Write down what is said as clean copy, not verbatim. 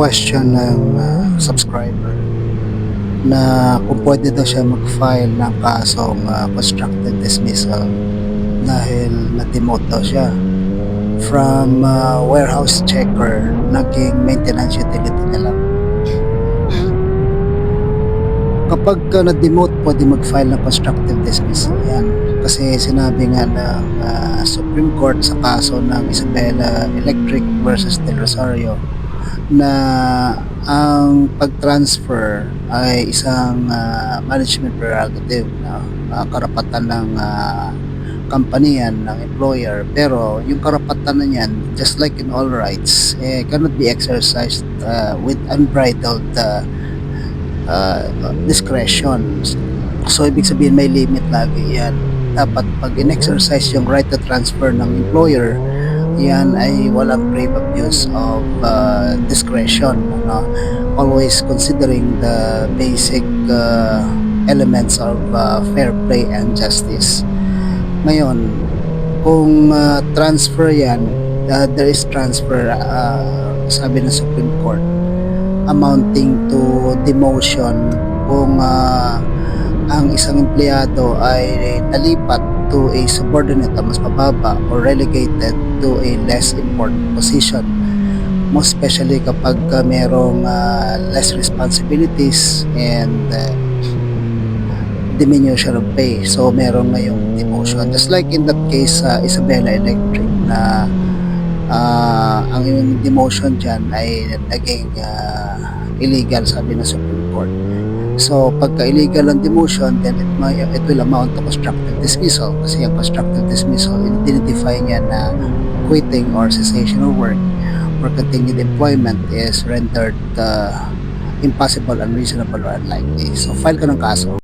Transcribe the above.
question ng subscriber na kung pwede daw siya mag-file ng kasong constructive dismissal dahil na-demote daw siya from warehouse checker naging maintenance utility na lang. Kapag na-demote, pwede mag-file ng constructive dismissal yan. Kasi sinabi nga ng Supreme Court sa kaso ng Isabela Electric versus Del Rosario na ang pag-transfer ay isang management prerogative, karapatan ng company yan, ng employer, pero yung karapatan na yan, just like in all rights, cannot be exercised with unbridled discretion. So ibig sabihin may limit lagi yan. Dapat pag in-exercise yung right to transfer ng employer, yan ay walang grave abuse of discretion, always considering the basic elements of fair play and justice. Ngayon, kung transfer yan, there is transfer, sabi ng Supreme Court, amounting to demotion kung ang isang empleyado ay nalipat to a subordinate na mas mababa or relegated to a less important position, most especially kapag merong less responsibilities and diminution of pay. So merong ngayong demotion, just like in that case Isabela Electric na ang demotion dyan ay naging illegal, sabi ng Supreme Court. So pagka illegal ang demotion, then it will amount to constructive dismissal, kasi yung constructive dismissal, identify niya na quitting or cessation of work or continued employment is rendered impossible, unreasonable, or unlikely. So file ka ng kaso.